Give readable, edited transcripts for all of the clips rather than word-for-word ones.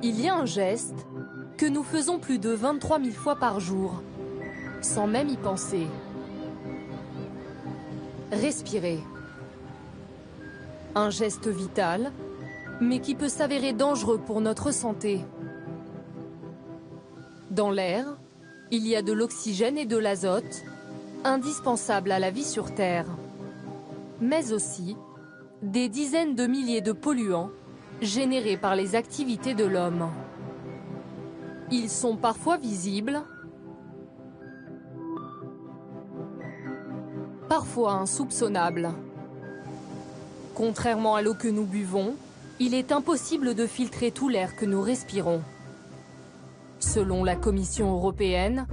Il y a un geste que nous faisons plus de 23 000 fois par jour, sans même y penser. Respirer. Un geste vital, mais qui peut s'avérer dangereux pour notre santé. Dans l'air, il y a de l'oxygène et de l'azote, indispensables à la vie sur Terre. Mais aussi des dizaines de milliers de polluants générés par les activités de l'homme. Ils sont parfois visibles, parfois insoupçonnables. Contrairement à l'eau que nous buvons, il est impossible de filtrer tout l'air que nous respirons. Selon la Commission européenne,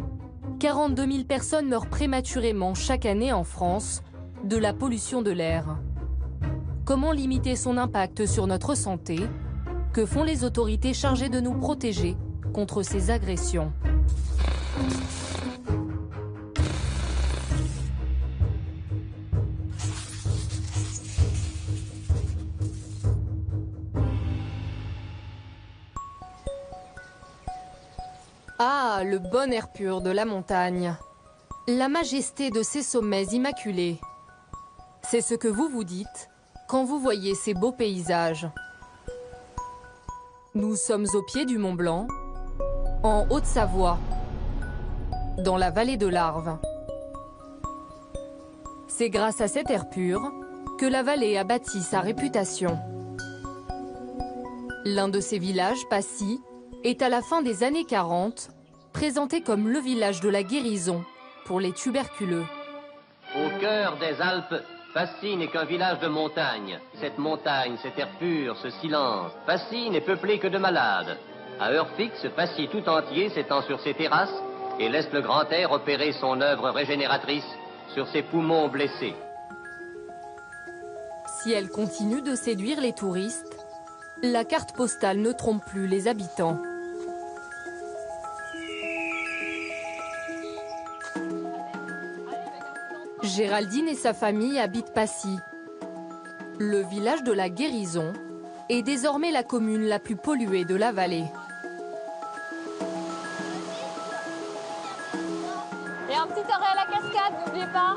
42 000 personnes meurent prématurément chaque année en France de la pollution de l'air. Comment limiter son impact sur notre santé? Que font les autorités chargées de nous protéger contre ces agressions? Ah, le bon air pur de la montagne. La majesté de ces sommets immaculés. C'est ce que vous vous dites quand vous voyez ces beaux paysages. Nous sommes au pied du Mont Blanc, en Haute-Savoie, dans la vallée de l'Arve. C'est grâce à cet air pur que la vallée a bâti sa réputation. L'un de ces villages, Passy, est à la fin des années 40 présenté comme le village de la guérison pour les tuberculeux. Au cœur des Alpes, Passy n'est qu'un village de montagne. Cette montagne, cet air pur, ce silence. Passy n'est peuplé que de malades. À heure fixe, Passy tout entier s'étend sur ses terrasses et laisse le grand air opérer son œuvre régénératrice sur ses poumons blessés. Si elle continue de séduire les touristes, la carte postale ne trompe plus les habitants. Géraldine et sa famille habitent Passy. Le village de la Guérison est désormais la commune la plus polluée de la vallée. Et un petit arrêt à la cascade, n'oubliez pas.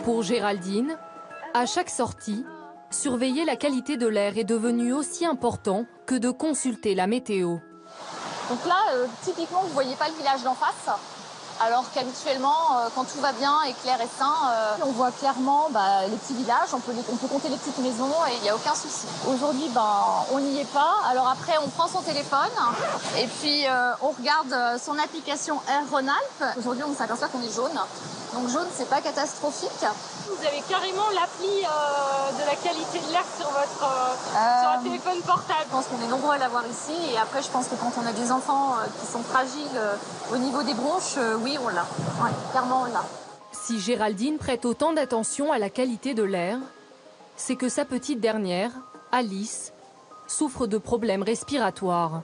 Pour Géraldine, à chaque sortie, surveiller la qualité de l'air est devenu aussi important que de consulter la météo. Donc là, typiquement, vous ne voyez pas le village d'en face. Alors qu'habituellement, quand tout va bien et que l'air est sain, on voit clairement les petits villages, on peut compter les petites maisons et il n'y a aucun souci. Aujourd'hui, on n'y est pas. Alors après, on prend son téléphone et puis on regarde son application Air Rhône-Alpes. Aujourd'hui, on s'aperçoit qu'on est jaune. Donc jaune, c'est pas catastrophique. Vous avez carrément l'appli de la qualité de l'air sur votre téléphone portable. Je pense qu'on est nombreux à l'avoir ici. Et après, je pense que quand on a des enfants qui sont fragiles au niveau des bronches, oui, on l'a. Ouais, clairement, on l'a. Si Géraldine prête autant d'attention à la qualité de l'air, c'est que sa petite dernière, Alice, souffre de problèmes respiratoires.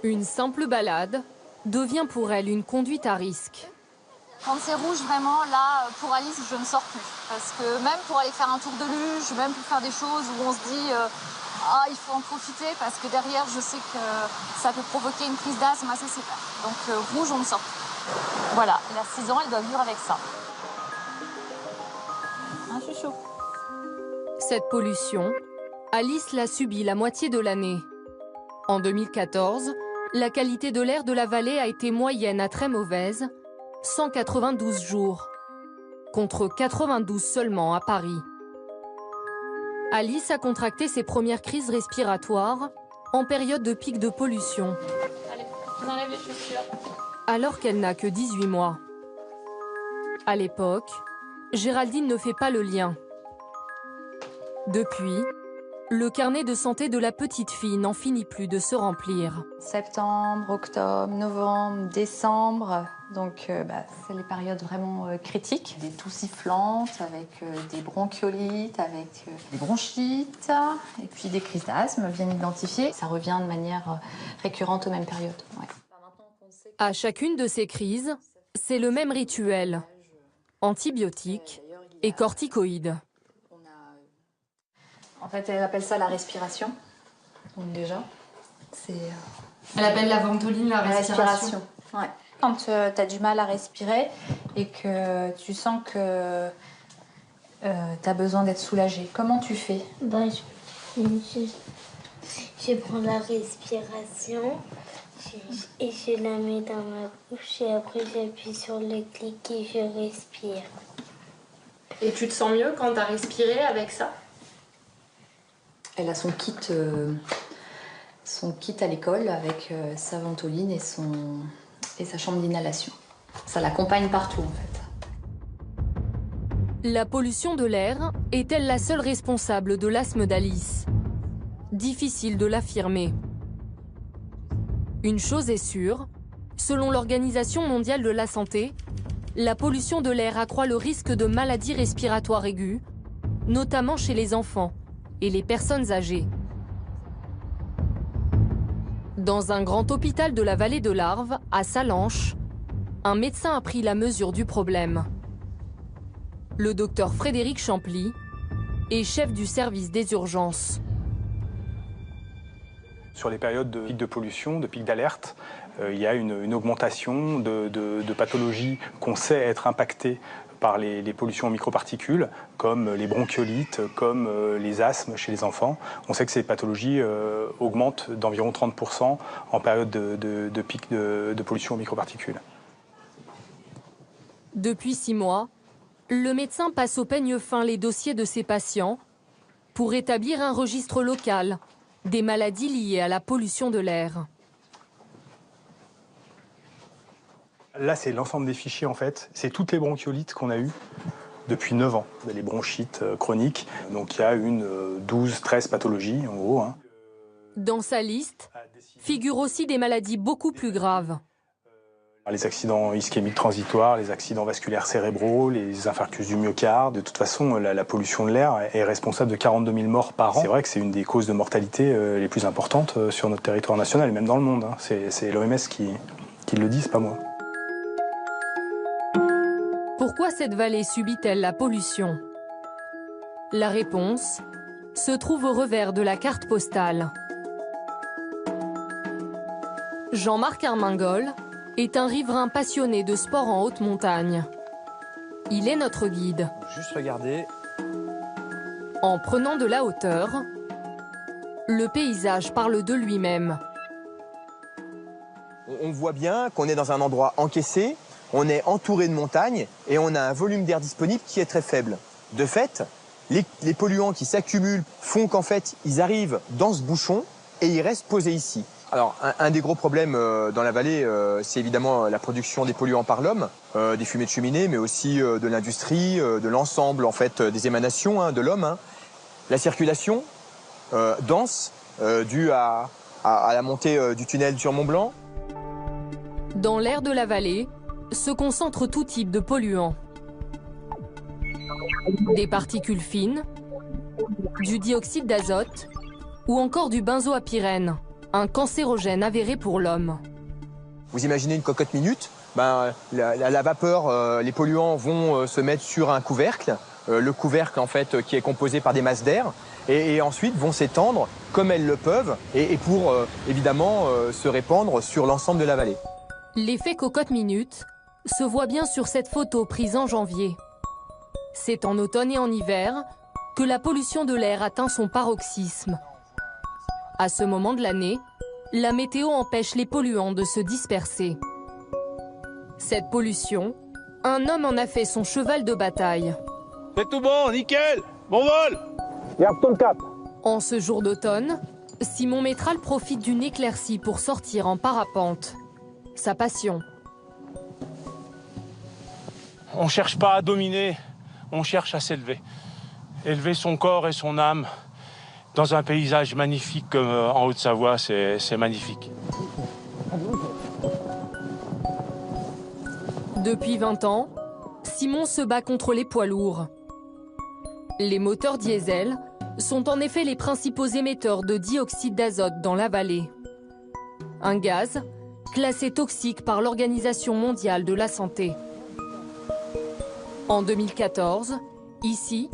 Une simple balade devient pour elle une conduite à risque. Quand c'est rouge, vraiment, là, pour Alice, je ne sors plus. Parce que même pour aller faire un tour de luge, même pour faire des choses où on se dit il faut en profiter, parce que derrière, je sais que ça peut provoquer une crise d'asthme assez sévère. Donc rouge, on ne sort plus. Voilà, elle a 6 ans, elle doit vivre avec ça. Un chouchou. Cette pollution, Alice l'a subie la moitié de l'année. En 2014, la qualité de l'air de la vallée a été moyenne à très mauvaise, 192 jours, contre 92 seulement à Paris. Alice a contracté ses premières crises respiratoires en période de pic de pollution. Allez, on enlève les chaussures. Alors qu'elle n'a que 18 mois. À l'époque, Géraldine ne fait pas le lien. Depuis, le carnet de santé de la petite fille n'en finit plus de se remplir. Septembre, octobre, novembre, décembre, donc c'est les périodes vraiment critiques. Des toux sifflantes, avec des bronchiolites, avec des bronchites, et puis des crises d'asthme bien identifiées. Ça revient de manière récurrente aux mêmes périodes. Ouais. À chacune de ces crises, c'est le même rituel. Antibiotiques et corticoïdes. En fait, elle appelle ça la respiration. Donc déjà, c'est... Elle appelle la ventoline la respiration. Ouais. Quand tu as du mal à respirer et que tu sens que tu as besoin d'être soulagé, comment tu fais? Je prends la respiration et je la mets dans ma bouche et après j'appuie sur le clic et je respire. Et tu te sens mieux quand tu as respiré avec ça? Elle a son kit à l'école avec sa ventoline et sa chambre d'inhalation. Ça l'accompagne partout en fait. La pollution de l'air est-elle la seule responsable de l'asthme d'Alice? Difficile de l'affirmer. Une chose est sûre, selon l'Organisation mondiale de la santé, la pollution de l'air accroît le risque de maladies respiratoires aiguës, notamment chez les enfants et les personnes âgées. Dans un grand hôpital de la vallée de l'Arve, à Sallanches, un médecin a pris la mesure du problème. Le docteur Frédéric Champly est chef du service des urgences. Sur les périodes de pic de pollution, de pic d'alerte, il y a une augmentation de pathologies qu'on sait être impactées par les pollutions en microparticules, comme les bronchiolites, comme les asthmes chez les enfants. On sait que ces pathologies augmentent d'environ 30% en période de pic de pollution en microparticules. Depuis 6 mois, le médecin passe au peigne fin les dossiers de ses patients pour établir un registre local des maladies liées à la pollution de l'air. Là, c'est l'ensemble des fichiers, en fait. C'est toutes les bronchiolites qu'on a eues depuis 9 ans. Les bronchites chroniques. Donc, il y a 12-13 pathologies, en gros. Dans sa liste figurent aussi des maladies beaucoup plus graves. Les accidents ischémiques transitoires, les accidents vasculaires cérébraux, les infarctus du myocarde. De toute façon, la pollution de l'air est responsable de 42 000 morts par an. C'est vrai que c'est une des causes de mortalité les plus importantes sur notre territoire national et même dans le monde. C'est l'OMS qui le dit, c'est pas moi. Pourquoi cette vallée subit-elle la pollution? La réponse se trouve au revers de la carte postale. Jean-Marc Armingol est un riverain passionné de sport en haute montagne. Il est notre guide. Juste regarder. En prenant de la hauteur, le paysage parle de lui-même. On voit bien qu'on est dans un endroit encaissé, on est entouré de montagnes et on a un volume d'air disponible qui est très faible. De fait, les polluants qui s'accumulent font qu'en fait, ils arrivent dans ce bouchon et ils restent posés ici. Alors, un des gros problèmes dans la vallée, c'est évidemment la production des polluants par l'homme, des fumées de cheminée, mais aussi de l'industrie, de l'ensemble en fait des émanations de l'homme. La circulation dense due à la montée du tunnel sur Mont-Blanc. Dans l'air de la vallée se concentre tout type de polluants. Des particules fines, du dioxyde d'azote ou encore du benzoapyrène, un cancérogène avéré pour l'homme. Vous imaginez une cocotte minute, la vapeur, les polluants vont se mettre sur un couvercle, le couvercle en fait qui est composé par des masses d'air, et ensuite vont s'étendre comme elles le peuvent, et pour évidemment se répandre sur l'ensemble de la vallée. L'effet cocotte minute se voit bien sur cette photo prise en janvier. C'est en automne et en hiver que la pollution de l'air atteint son paroxysme. À ce moment de l'année, la météo empêche les polluants de se disperser. Cette pollution, un homme en a fait son cheval de bataille. C'est tout bon, nickel, bon vol. Garde ton cap. En ce jour d'automne, Simon Métral profite d'une éclaircie pour sortir en parapente. Sa passion. On cherche pas à dominer, on cherche à s'élever. Élever son corps et son âme dans un paysage magnifique comme en Haute-Savoie, c'est magnifique. Depuis 20 ans, Simon se bat contre les poids lourds. Les moteurs diesel sont en effet les principaux émetteurs de dioxyde d'azote dans la vallée. Un gaz classé toxique par l'Organisation mondiale de la santé. En 2014, ici,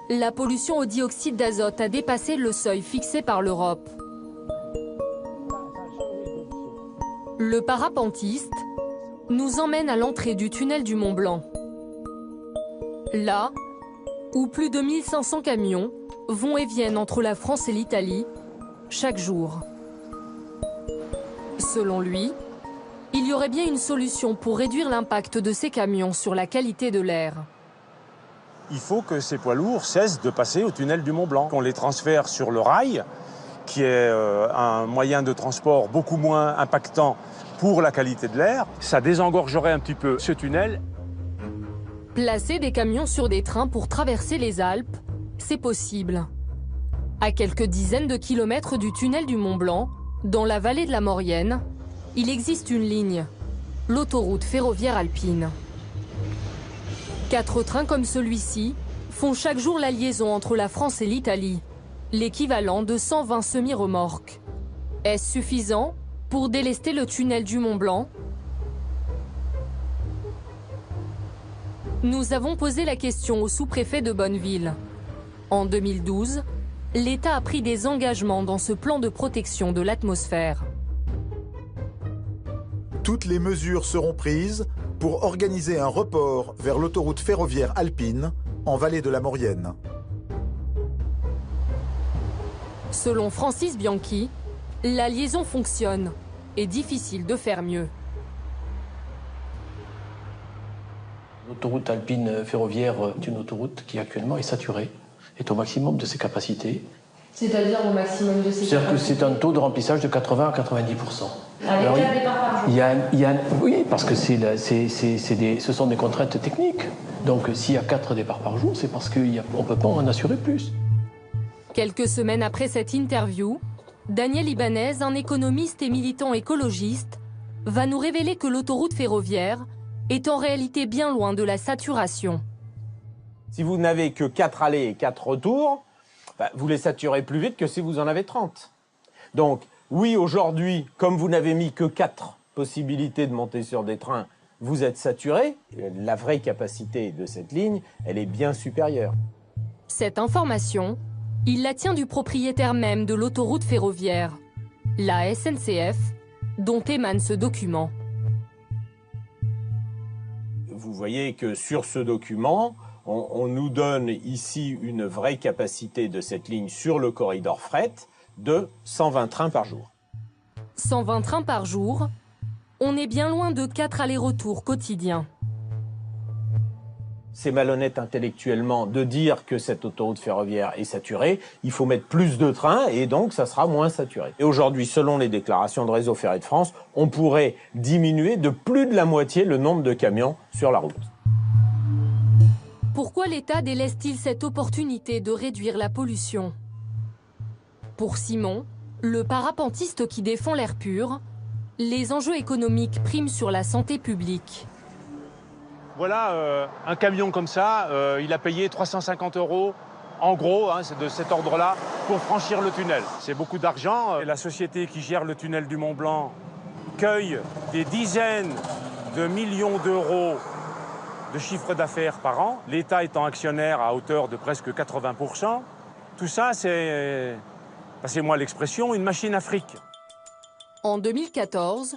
la pollution au dioxyde d'azote a dépassé le seuil fixé par l'Europe. Le parapentiste nous emmène à l'entrée du tunnel du Mont Blanc. Là où plus de 1500 camions vont et viennent entre la France et l'Italie chaque jour. Selon lui, il y aurait bien une solution pour réduire l'impact de ces camions sur la qualité de l'air. Il faut que ces poids lourds cessent de passer au tunnel du Mont Blanc, qu'on les transfère sur le rail, qui est un moyen de transport beaucoup moins impactant pour la qualité de l'air. Ça désengorgerait un petit peu ce tunnel. Placer des camions sur des trains pour traverser les Alpes, c'est possible. À quelques dizaines de kilomètres du tunnel du Mont Blanc, dans la vallée de la Maurienne, il existe une ligne, l'autoroute ferroviaire alpine. 4 trains comme celui-ci font chaque jour la liaison entre la France et l'Italie, l'équivalent de 120 semi-remorques. Est-ce suffisant pour délester le tunnel du Mont Blanc? Nous avons posé la question au sous-préfet de Bonneville. En 2012, l'État a pris des engagements dans ce plan de protection de l'atmosphère. Toutes les mesures seront prises pour organiser un report vers l'autoroute ferroviaire alpine en vallée de la Maurienne. Selon Francis Bianchi, la liaison fonctionne et difficile de faire mieux. L'autoroute alpine ferroviaire est une autoroute qui actuellement est saturée, est au maximum de ses capacités. C'est-à-dire au maximum de ses capacités? C'est-à-dire que c'est un taux de remplissage de 80 à 90%. Avec 4 départs par jour? Oui, parce que ce sont des contraintes techniques. Donc s'il y a 4 départs par jour, c'est parce qu'on ne peut pas en assurer plus. Quelques semaines après cette interview, Daniel Ibanez, un économiste et militant écologiste, va nous révéler que l'autoroute ferroviaire est en réalité bien loin de la saturation. Si vous n'avez que 4 allées et 4 retours, vous les saturez plus vite que si vous en avez 30. Donc, oui, aujourd'hui, comme vous n'avez mis que 4 possibilités de monter sur des trains, vous êtes saturé. La vraie capacité de cette ligne, elle est bien supérieure. Cette information, il la tient du propriétaire même de l'autoroute ferroviaire, la SNCF, dont émane ce document. Vous voyez que sur ce document, on nous donne ici une vraie capacité de cette ligne sur le corridor fret de 120 trains par jour. 120 trains par jour, on est bien loin de 4 allers-retours quotidiens. C'est malhonnête intellectuellement de dire que cette autoroute ferroviaire est saturée. Il faut mettre plus de trains et donc ça sera moins saturé. Et aujourd'hui, selon les déclarations de Réseau Ferré de France, on pourrait diminuer de plus de la moitié le nombre de camions sur la route. Pourquoi l'État délaisse-t-il cette opportunité de réduire la pollution? Pour Simon, le parapentiste qui défend l'air pur, les enjeux économiques priment sur la santé publique. Voilà, un camion comme ça, il a payé 350 € en gros, hein, c'est de cet ordre-là, pour franchir le tunnel. C'est beaucoup d'argent. La société qui gère le tunnel du Mont Blanc cueille des dizaines de millions d'euros de chiffre d'affaires par an, l'État étant actionnaire à hauteur de presque 80%. Tout ça, c'est, passez-moi l'expression, une machine à fric. En 2014,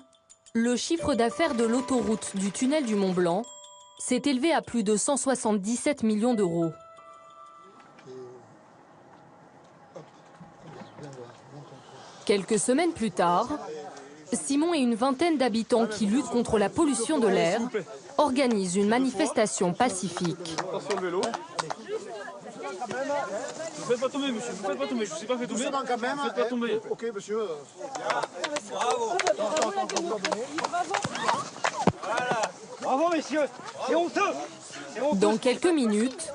le chiffre d'affaires de l'autoroute du tunnel du Mont Blanc s'est élevé à plus de 177 millions d'euros. Quelques semaines plus tard, Simon et une vingtaine d'habitants qui luttent contre la pollution de l'air organisent une manifestation pacifique. Attention le vélo. Ne faites pas tomber, monsieur. Ne faites pas tomber. Je ne suis pas fait tomber. Quand même. Ne faites pas tomber. Ok, monsieur. Bravo. Bravo, messieurs. C'est honteux. Dans quelques minutes,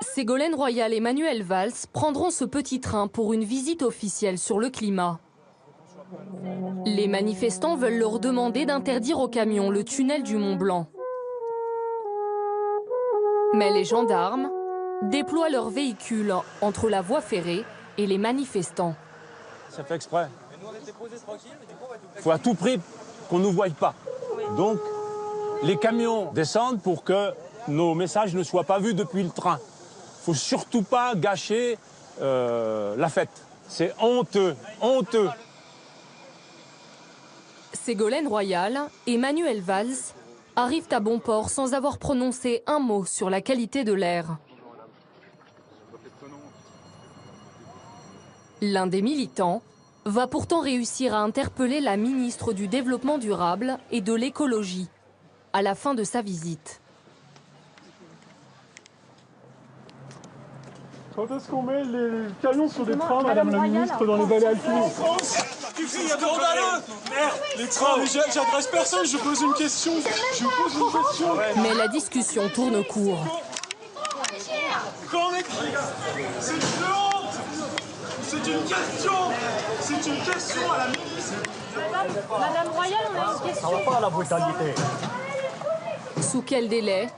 Ségolène Royal et Manuel Valls prendront ce petit train pour une visite officielle sur le climat. Les manifestants veulent leur demander d'interdire aux camions le tunnel du Mont Blanc. Mais les gendarmes déploient leurs véhicules entre la voie ferrée et les manifestants. Ça fait exprès. Il faut à tout prix qu'on ne nous voie pas. Donc, les camions descendent pour que nos messages ne soient pas vus depuis le train. Il ne faut surtout pas gâcher la fête. C'est honteux, honteux. Ségolène Royal et Manuel Valls arrivent à bon port sans avoir prononcé un mot sur la qualité de l'air. L'un des militants va pourtant réussir à interpeller la ministre du Développement durable et de l'écologie à la fin de sa visite. Quand est-ce qu'on met les camions sur des trains, Madame la ministre, dans les vallées alpines? En France, tu fais scandaleux. Merde, les trains, mais j'agresse personne, je pose une question. Mais la discussion tourne court. C'est une honte. C'est une question. C'est une question à la ministre. Madame Royal, on a une question. Ça va pas la brutalité. Sous quel délai?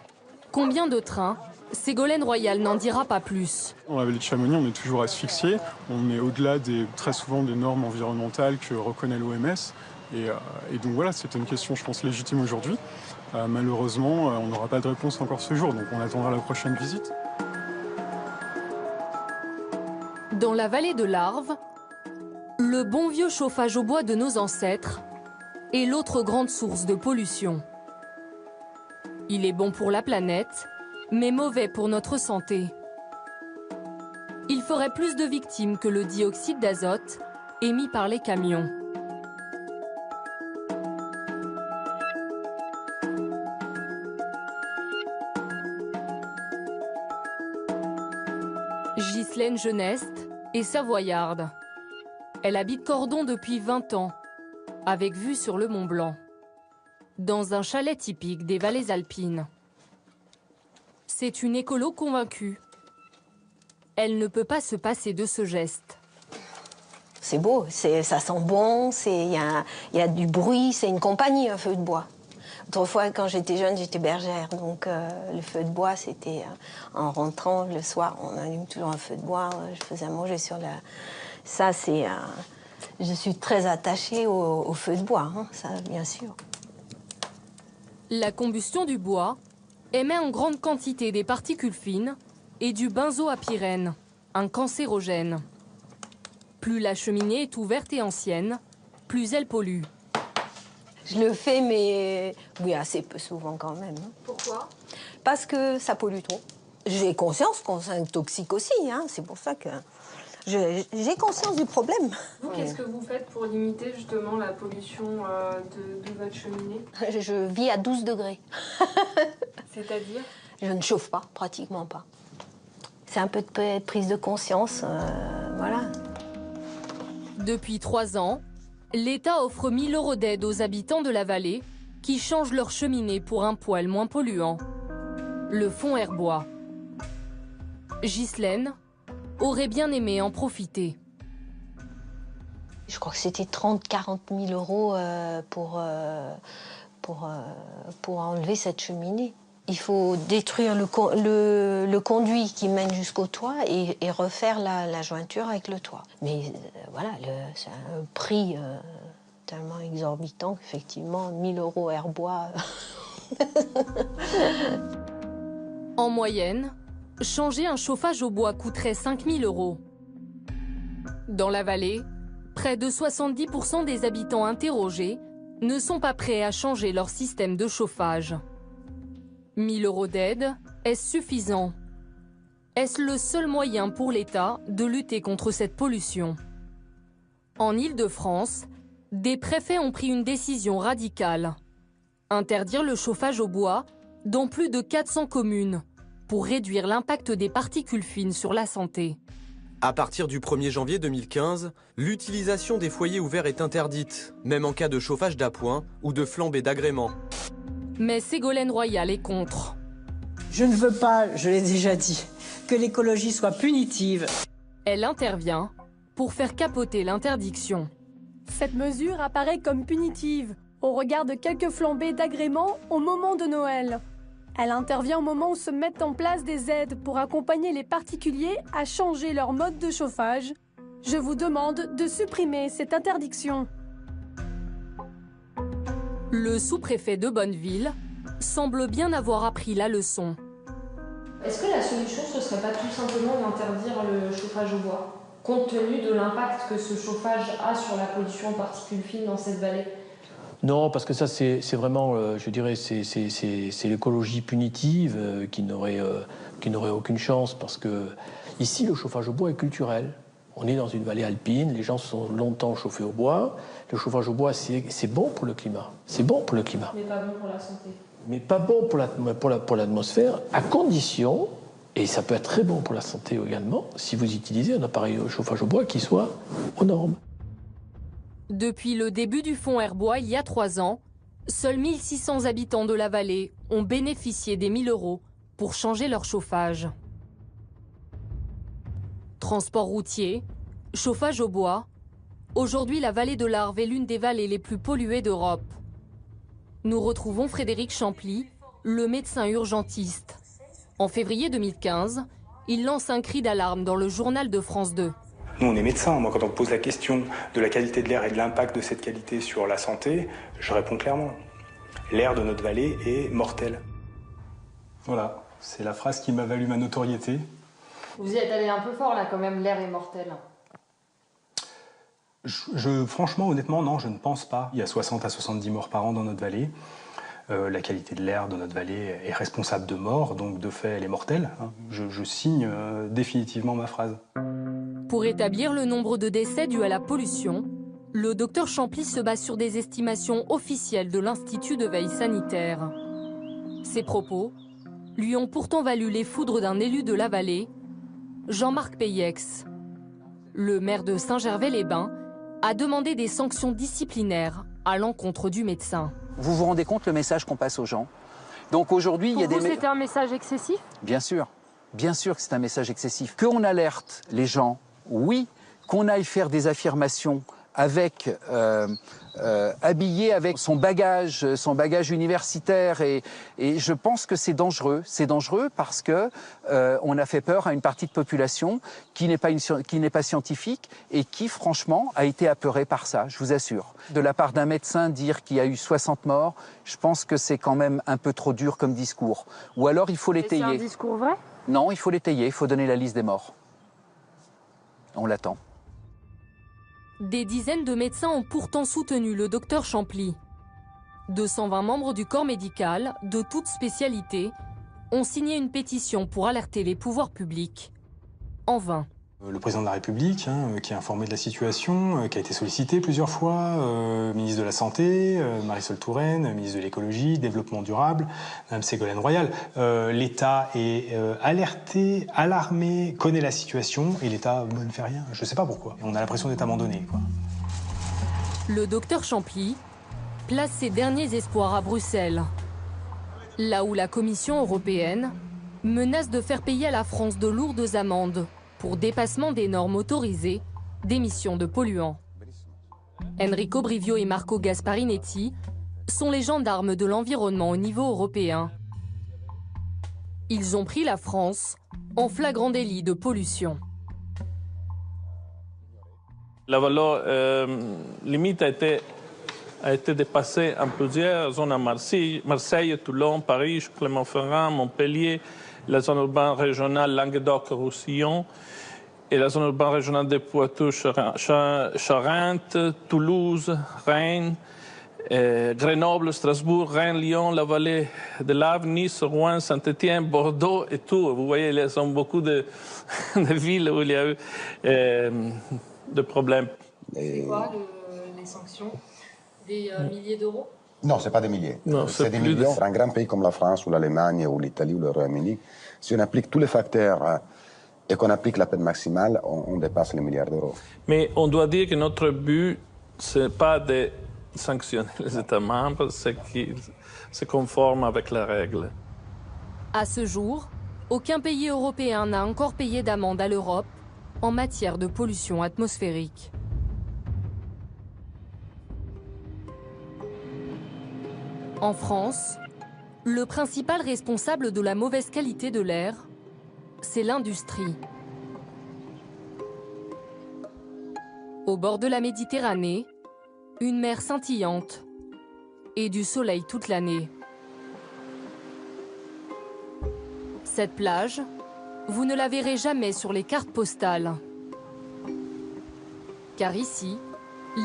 Combien de trains? Ségolène Royal n'en dira pas plus. Dans la vallée de Chamonix, on est toujours asphyxié. On est au-delà très souvent des normes environnementales que reconnaît l'OMS. Et donc voilà, c'était une question, je pense, légitime aujourd'hui. Malheureusement, on n'aura pas de réponse encore ce jour, donc on attendra la prochaine visite. Dans la vallée de l'Arve, le bon vieux chauffage au bois de nos ancêtres est l'autre grande source de pollution. Il est bon pour la planète, mais mauvais pour notre santé. Il ferait plus de victimes que le dioxyde d'azote émis par les camions. Ghislaine Geneste est savoyarde. Elle habite Cordon depuis 20 ans, avec vue sur le Mont Blanc, dans un chalet typique des vallées alpines. C'est une écolo convaincue. Elle ne peut pas se passer de ce geste. C'est beau, ça sent bon, il y a du bruit, c'est une compagnie, un feu de bois. Autrefois, quand j'étais jeune, j'étais bergère, donc le feu de bois, c'était en rentrant le soir, on allume toujours un feu de bois, je faisais à manger sur la... Ça, c'est... je suis très attachée au feu de bois, hein, ça, bien sûr. La combustion du bois émet en grande quantité des particules fines et du benzoapyrène, un cancérogène. Plus la cheminée est ouverte et ancienne, plus elle pollue. Je le fais, mais oui, assez peu souvent quand même. Pourquoi? Parce que ça pollue trop. J'ai conscience qu'on s'intoxique aussi, hein, c'est pour ça que j'ai conscience du problème. Vous, qu'est-ce que vous faites pour limiter justement la pollution de votre cheminée? Je vis à 12 degrés. C'est-à-dire? Je ne chauffe pas, pratiquement pas. C'est un peu de prise de conscience, voilà. Depuis 3 ans, l'État offre 1 000 € d'aide aux habitants de la vallée qui changent leur cheminée pour un poêle moins polluant. Le fonds Airbois. Ghislaine aurait bien aimé en profiter. Je crois que c'était 30-40 000 € pour enlever cette cheminée. Il faut détruire le conduit qui mène jusqu'au toit et refaire la jointure avec le toit. Mais voilà, c'est un prix tellement exorbitant qu'effectivement, 1 000 € Airbois... En moyenne, changer un chauffage au bois coûterait 5 000 € Dans la vallée, près de 70% des habitants interrogés ne sont pas prêts à changer leur système de chauffage. 1 000 € d'aide, est-ce suffisant? Est-ce le seul moyen pour l'État de lutter contre cette pollution? En Île-de-France, des préfets ont pris une décision radicale. Interdire le chauffage au bois dans plus de 400 communes pour réduire l'impact des particules fines sur la santé. À partir du 1er janvier 2015, l'utilisation des foyers ouverts est interdite, même en cas de chauffage d'appoint ou de flambée d'agrément. Mais Ségolène Royal est contre. Je ne veux pas, je l'ai déjà dit, que l'écologie soit punitive. Elle intervient pour faire capoter l'interdiction. Cette mesure apparaît comme punitive, au regard de quelques flambées d'agréments au moment de Noël. Elle intervient au moment où se mettent en place des aides pour accompagner les particuliers à changer leur mode de chauffage. Je vous demande de supprimer cette interdiction. Le sous-préfet de Bonneville semble bien avoir appris la leçon. Est-ce que la solution, ce serait pas tout simplement d'interdire le chauffage au bois, compte tenu de l'impact que ce chauffage a sur la pollution en particules fines dans cette vallée? Non, parce que ça, c'est vraiment, je dirais, c'est l'écologie punitive qui n'aurait aucune chance, parce que ici, le chauffage au bois est culturel. On est dans une vallée alpine, les gens se sont longtemps chauffés au bois. Le chauffage au bois, c'est bon pour le climat. C'est bon pour le climat. Mais pas bon pour la santé. Mais pas bon pour l'atmosphère, à condition, et ça peut être très bon pour la santé également, si vous utilisez un appareil de chauffage au bois qui soit aux normes. Depuis le début du fonds Airbois, il y a 3 ans, seuls 1600 habitants de la vallée ont bénéficié des 1 000 € pour changer leur chauffage. Transport routier, chauffage au bois. Aujourd'hui, la vallée de l'Arve est l'une des vallées les plus polluées d'Europe. Nous retrouvons Frédéric Champly, le médecin urgentiste. En février 2015, il lance un cri d'alarme dans le journal de France 2. Nous, on est médecins. Moi, quand on me pose la question de la qualité de l'air et de l'impact de cette qualité sur la santé, je réponds clairement. L'air de notre vallée est mortel. Voilà, c'est la phrase qui m'a valu ma notoriété. Vous y êtes allé un peu fort là quand même, l'air est mortel. Franchement, honnêtement, non, je ne pense pas. Il y a 60 à 70 morts par an dans notre vallée. La qualité de l'air de notre vallée est responsable de morts, donc de fait, elle est mortelle. Je signe définitivement ma phrase. Pour établir le nombre de décès dus à la pollution, le docteur Champly se base sur des estimations officielles de l'Institut de veille sanitaire. Ces propos lui ont pourtant valu les foudres d'un élu de la vallée, Jean-Marc Peyex. Le maire de Saint-Gervais-les-Bains a demandé des sanctions disciplinaires à l'encontre du médecin. Vous vous rendez compte le message qu'on passe aux gens? Donc aujourd'hui, il y a des... C'était un message excessif? Bien sûr que c'est un message excessif. Qu'on alerte les gens, oui, qu'on aille faire des affirmations avec, habillé avec son bagage universitaire et je pense que c'est dangereux. C'est dangereux parce que on a fait peur à une partie de population qui n'est pas scientifique et qui franchement a été apeurée par ça, je vous assure. De la part d'un médecin dire qu'il y a eu 60 morts, je pense que c'est quand même un peu trop dur comme discours. Ou alors il faut l'étayer. C'est un discours vrai? Non, il faut l'étayer, il faut donner la liste des morts. On l'attend. Des dizaines de médecins ont pourtant soutenu le docteur Champly. 220 membres du corps médical, de toutes spécialités, ont signé une pétition pour alerter les pouvoirs publics. En vain. Le président de la République, qui est informé de la situation, qui a été sollicité plusieurs fois, ministre de la Santé, Marisol Touraine, ministre de l'écologie, développement durable, Mme Ségolène Royal. L'État est alerté, alarmé, connaît la situation et l'État ne fait rien. Je ne sais pas pourquoi. On a l'impression d'être abandonné, quoi. Le docteur Champly place ses derniers espoirs à Bruxelles, là où la Commission européenne menace de faire payer à la France de lourdes amendes pour dépassement des normes autorisées d'émissions de polluants. Enrico Brivio et Marco Gasparinetti sont les gendarmes de l'environnement au niveau européen. Ils ont pris la France en flagrant délit de pollution. La valeur limite a été dépassée en plusieurs zones à Marseille, Toulon, Paris, Clermont-Ferrand, Montpellier, la zone urbaine régionale Languedoc-Roussillon et la zone urbaine régionale de Poitou-Charentes, Toulouse, Rennes, Grenoble, Strasbourg, Rennes, Lyon, la vallée de l'Arve, Nice, Rouen, Saint-Étienne, Bordeaux et Tours. Vous voyez, il y a beaucoup de villes où il y a eu des problèmes. C'est quoi les sanctions? Des milliers d'euros? Non, ce n'est pas des milliers. C'est des millions. Pour un grand pays comme la France ou l'Allemagne ou l'Italie ou le Royaume-Uni, si on applique tous les facteurs et qu'on applique la peine maximale, on dépasse les milliards d'euros. Mais on doit dire que notre but, ce n'est pas de sanctionner les États membres, c'est qu'ils se conforment avec la règle. À ce jour, aucun pays européen n'a encore payé d'amende à l'Europe en matière de pollution atmosphérique. En France, le principal responsable de la mauvaise qualité de l'air, c'est l'industrie. Au bord de la Méditerranée, une mer scintillante et du soleil toute l'année. Cette plage, vous ne la verrez jamais sur les cartes postales. Car ici,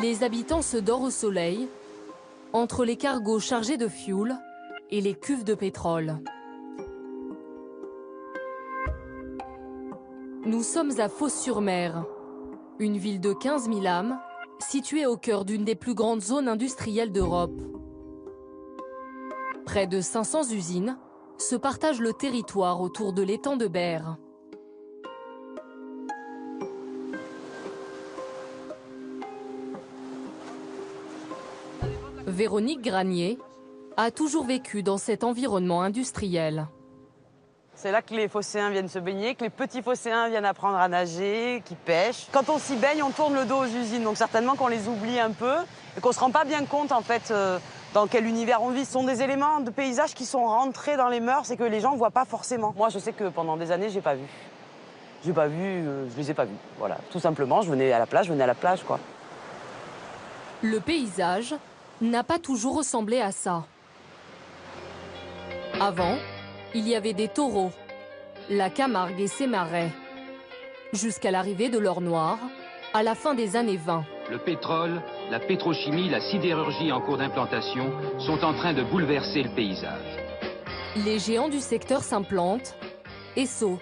les habitants se dorent au soleil entre les cargos chargés de fioul et les cuves de pétrole. Nous sommes à Fos-sur-Mer, une ville de 15 000 âmes, située au cœur d'une des plus grandes zones industrielles d'Europe. Près de 500 usines se partagent le territoire autour de l'étang de Berre. Véronique Granier a toujours vécu dans cet environnement industriel. C'est là que les phocéens viennent se baigner, que les petits phocéens viennent apprendre à nager, qui pêchent. Quand on s'y baigne, on tourne le dos aux usines, donc certainement qu'on les oublie un peu et qu'on ne se rend pas bien compte en fait dans quel univers on vit. Ce sont des éléments de paysage qui sont rentrés dans les mœurs et que les gens ne voient pas forcément. Moi, je sais que pendant des années, j'ai pas vu. Je les ai pas vus. Voilà, tout simplement, je venais à la plage, quoi. Le paysage n'a pas toujours ressemblé à ça. Avant, il y avait des taureaux, la Camargue et ses marais, jusqu'à l'arrivée de l'or noir à la fin des années 20. Le pétrole, la pétrochimie, la sidérurgie en cours d'implantation sont en train de bouleverser le paysage. Les géants du secteur s'implantent, Esso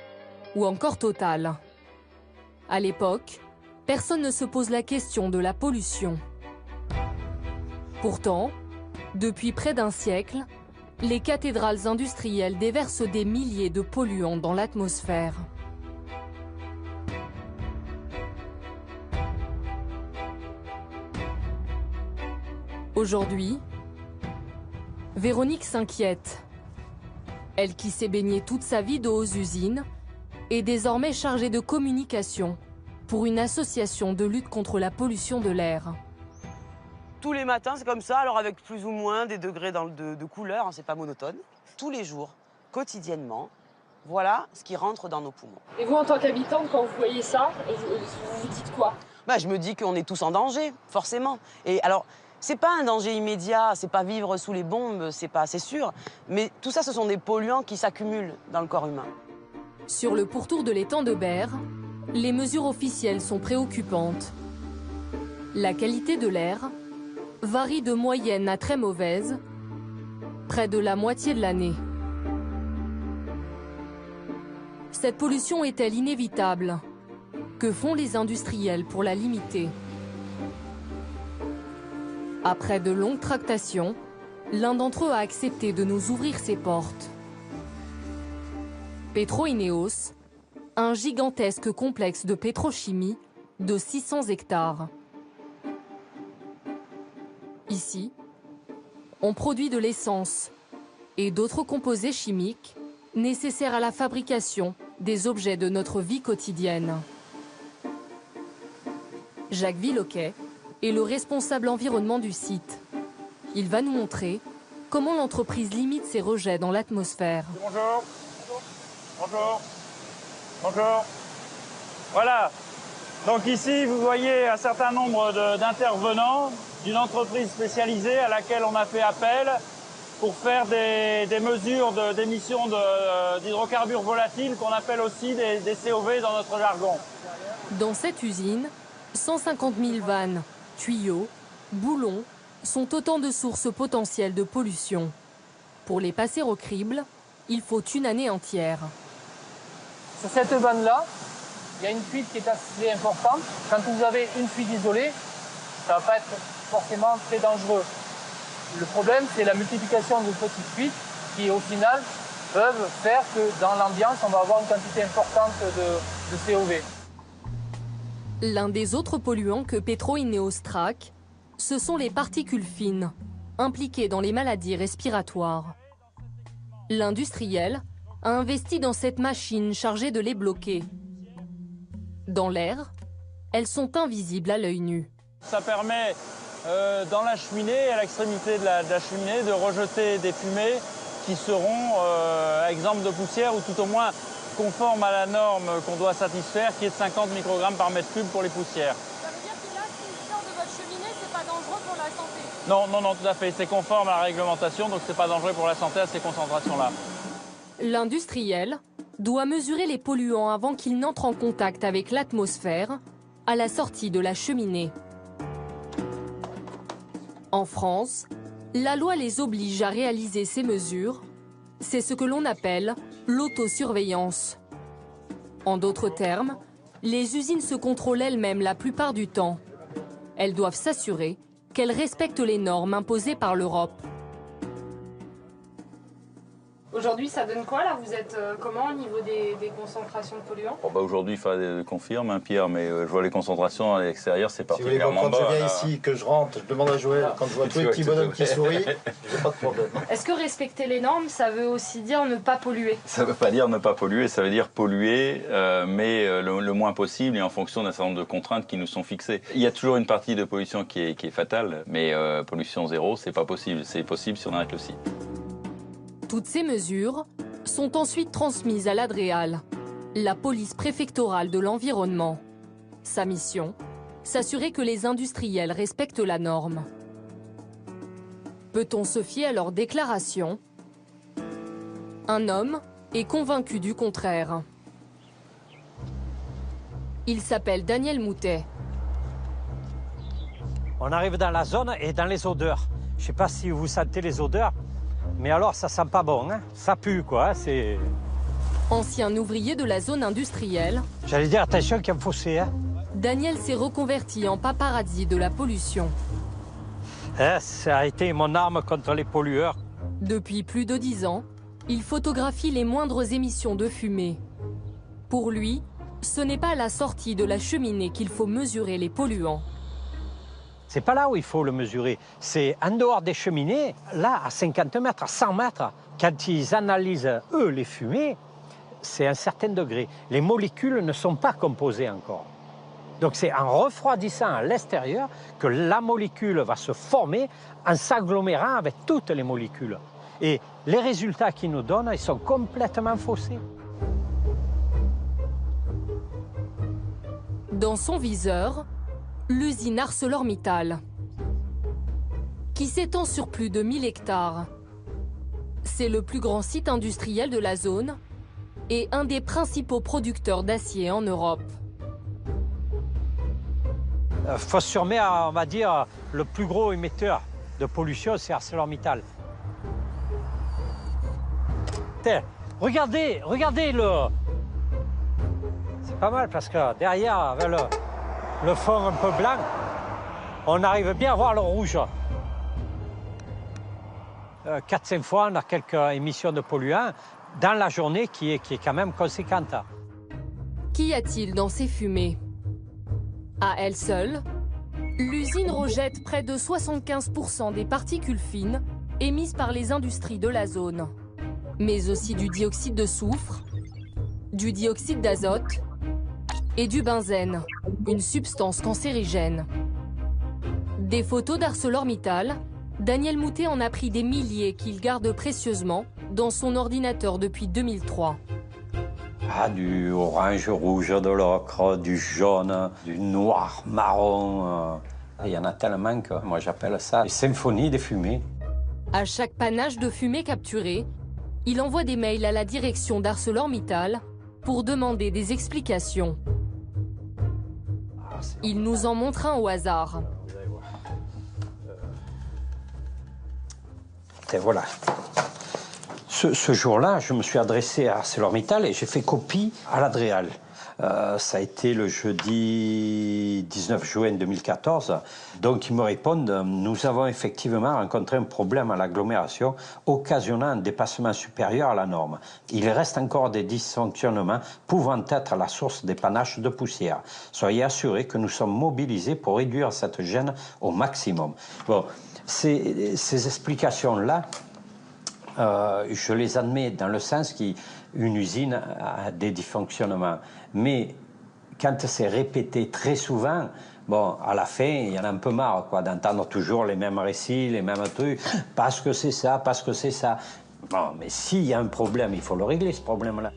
ou encore Total. À l'époque, personne ne se pose la question de la pollution. Pourtant, depuis près d'un siècle, les cathédrales industrielles déversent des milliers de polluants dans l'atmosphère. Aujourd'hui, Véronique s'inquiète. Elle qui s'est baignée toute sa vie d'eau aux usines est désormais chargée de communication pour une association de lutte contre la pollution de l'air. Tous les matins, c'est comme ça, alors avec plus ou moins des degrés de couleur, hein, c'est pas monotone. Tous les jours, quotidiennement, voilà ce qui rentre dans nos poumons. Et vous, en tant qu'habitante, quand vous voyez ça, vous vous dites quoi? Je me dis qu'on est tous en danger, forcément. Et alors, c'est pas un danger immédiat, c'est pas vivre sous les bombes, c'est sûr. Mais tout ça, ce sont des polluants qui s'accumulent dans le corps humain. Sur le pourtour de l'étang de Berre, les mesures officielles sont préoccupantes. La qualité de l'air varie de moyenne à très mauvaise, près de la moitié de l'année. Cette pollution est-elle inévitable? Que font les industriels pour la limiter? Après de longues tractations, l'un d'entre eux a accepté de nous ouvrir ses portes. Petro-Ineos, un gigantesque complexe de pétrochimie de 600 hectares. Ici, on produit de l'essence et d'autres composés chimiques nécessaires à la fabrication des objets de notre vie quotidienne. Jacques Villoquet est le responsable environnement du site. Il va nous montrer comment l'entreprise limite ses rejets dans l'atmosphère. Bonjour. Bonjour. Bonjour. Voilà. Donc ici, vous voyez un certain nombre d'intervenants d'une entreprise spécialisée à laquelle on a fait appel pour faire des mesures d'émissions d'hydrocarbures volatiles qu'on appelle aussi des COV dans notre jargon. Dans cette usine, 150 000 vannes, tuyaux, boulons sont autant de sources potentielles de pollution. Pour les passer au crible, il faut une année entière. Sur cette vanne-là, il y a une fuite qui est assez importante. Quand vous avez une fuite isolée, ça ne va pas être forcément très dangereux. Le problème, c'est la multiplication de petites fuites qui, au final, peuvent faire que dans l'ambiance, on va avoir une quantité importante de COV. L'un des autres polluants que Petro-Ineos traque, ce sont les particules fines, impliquées dans les maladies respiratoires. L'industriel a investi dans cette machine chargée de les bloquer. Dans l'air, elles sont invisibles à l'œil nu. Ça permet, dans la cheminée, à l'extrémité de la cheminée, de rejeter des fumées qui seront exemptes de poussière ou tout au moins conformes à la norme qu'on doit satisfaire, qui est de 50 microgrammes par mètre cube pour les poussières. Ça veut dire que là, si sort de votre cheminée, c'est pas dangereux pour la santé? Non, tout à fait. C'est conforme à la réglementation, donc c'est pas dangereux pour la santé à ces concentrations-là. L'industriel doit mesurer les polluants avant qu'ils n'entrent en contact avec l'atmosphère à la sortie de la cheminée. En France, La loi les oblige à réaliser ces mesures. C'est ce que l'on appelle l'autosurveillance. En d'autres termes, les usines se contrôlent elles-mêmes la plupart du temps. Elles doivent s'assurer qu'elles respectent les normes imposées par l'Europe. Aujourd'hui, ça donne quoi là? Vous êtes comment au niveau des concentrations de polluants? Aujourd'hui, il fallait confirme, hein, Pierre, mais je vois les concentrations à l'extérieur, c'est particulièrement quand bas. je viens ici, que je rentre, je demande à Joël, quand je vois tous les petits bonhommes qui sourient, j'ai pas de problème. Est-ce que respecter les normes, ça veut aussi dire ne pas polluer? Ça ne veut pas dire ne pas polluer, ça veut dire polluer, mais le moins possible et en fonction d'un certain nombre de contraintes qui nous sont fixées. Il y a toujours une partie de pollution qui est fatale, mais pollution zéro, c'est pas possible. C'est possible si on arrête le site. Toutes ces mesures sont ensuite transmises à l'ADREAL, la police préfectorale de l'environnement. Sa mission, s'assurer que les industriels respectent la norme. Peut-on se fier à leurs déclarations? Un homme est convaincu du contraire. Il s'appelle Daniel Moutet. On arrive dans la zone et dans les odeurs. Je ne sais pas si vous sentez les odeurs. Mais alors, ça sent pas bon, hein? Ça pue, quoi. C'est... Ancien ouvrier de la zone industrielle. J'allais dire, attention qu'il y a un fossé, hein? Daniel s'est reconverti en paparazzi de la pollution. Ça a été mon arme contre les pollueurs. Depuis plus de 10 ans, il photographie les moindres émissions de fumée. Pour lui, ce n'est pas à la sortie de la cheminée qu'il faut mesurer les polluants. C'est pas là où il faut le mesurer, c'est en dehors des cheminées, là, à 50 mètres, à 100 mètres. Quand ils analysent, eux, les fumées, c'est un certain degré. Les molécules ne sont pas composées encore. Donc c'est en refroidissant à l'extérieur que la molécule va se former en s'agglomérant avec toutes les molécules. Et les résultats qu'ils nous donnent, ils sont complètement faussés. Dans son viseur, l'usine ArcelorMittal, qui s'étend sur plus de 1000 hectares. C'est le plus grand site industriel de la zone et un des principaux producteurs d'acier en Europe. Fos-sur-Mer, on va dire, le plus gros émetteur de pollution, c'est ArcelorMittal. Regardez le... C'est pas mal parce que derrière, avec le fond un peu blanc, on arrive bien à voir le rouge. 4-5 fois, on a quelques émissions de polluants dans la journée qui est quand même conséquente. Qu'y a-t-il dans ces fumées? À elle seule, l'usine rejette près de 75% des particules fines émises par les industries de la zone, mais aussi du dioxyde de soufre, du dioxyde d'azote et du benzène, une substance cancérigène. Des photos d'ArcelorMittal, Daniel Moutet en a pris des milliers qu'il garde précieusement dans son ordinateur depuis 2003. Ah, du orange, rouge, de l'ocre, du jaune, du noir, marron. Il y en a tellement que moi j'appelle ça les symphonies des fumées. À chaque panache de fumée capturé, il envoie des mails à la direction d'ArcelorMittal pour demander des explications. Il nous en montre un au hasard. Et voilà. Ce jour-là, je me suis adressé à ArcelorMittal et j'ai fait copie à l'ADREAL. Ça a été le jeudi 19 juin 2014. Donc ils me répondent, nous avons effectivement rencontré un problème à l'agglomération occasionnant un dépassement supérieur à la norme. Il reste encore des dysfonctionnements pouvant être la source des panaches de poussière. Soyez assurés que nous sommes mobilisés pour réduire cette gêne au maximum. Bon, ces explications-là, je les admets dans le sens qu'une usine a des dysfonctionnements. Mais quand c'est répété très souvent, bon, à la fin, il y en a un peu marre d'entendre toujours les mêmes récits, les mêmes trucs, parce que c'est ça, parce que c'est ça. Bon, mais s'il y a un problème, il faut le régler, ce problème-là.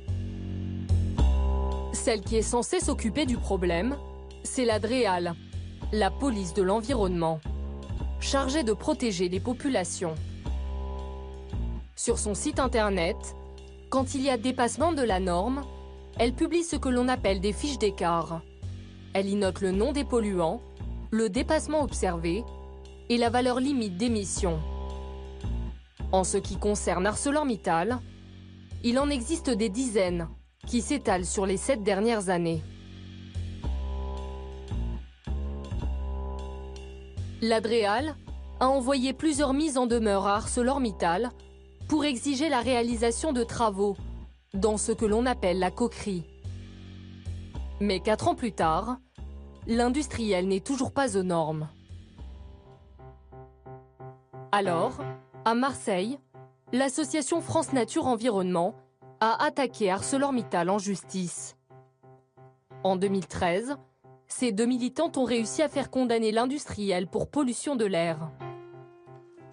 Celle qui est censée s'occuper du problème, c'est la DREAL, la police de l'environnement, chargée de protéger les populations. Sur son site internet, quand il y a dépassement de la norme, elle publie ce que l'on appelle des fiches d'écart. Elle y note le nom des polluants, le dépassement observé et la valeur limite d'émission. En ce qui concerne ArcelorMittal, il en existe des dizaines qui s'étalent sur les 7 dernières années. L'Adréal a envoyé plusieurs mises en demeure à ArcelorMittal pour exiger la réalisation de travaux dans ce que l'on appelle la coquerie. Mais 4 ans plus tard, l'industriel n'est toujours pas aux normes. Alors, à Marseille, l'association France Nature Environnement a attaqué ArcelorMittal en justice. En 2013, ces 2 militantes ont réussi à faire condamner l'industriel pour pollution de l'air.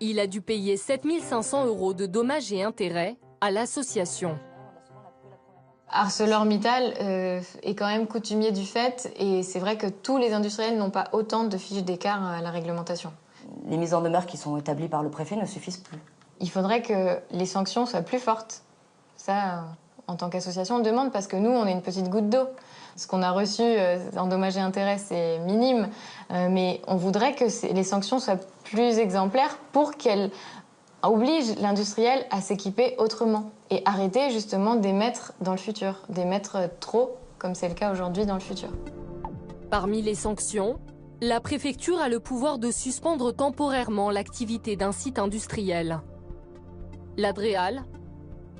Il a dû payer 7 500 € de dommages et intérêts à l'association. ArcelorMittal est quand même coutumier du fait et c'est vrai que tous les industriels n'ont pas autant de fiches d'écart à la réglementation. Les mises en demeure qui sont établies par le préfet ne suffisent plus. Il faudrait que les sanctions soient plus fortes. Ça, en tant qu'association, on demande parce que nous, on est une petite goutte d'eau. Ce qu'on a reçu en dommages et intérêts, c'est minime. Mais on voudrait que les sanctions soient plus exemplaires pour qu'elles obligent l'industriel à s'équiper autrement et arrêter justement d'émettre dans le futur, d'émettre trop, comme c'est le cas aujourd'hui dans le futur. Parmi les sanctions, la préfecture a le pouvoir de suspendre temporairement l'activité d'un site industriel. L'Adréal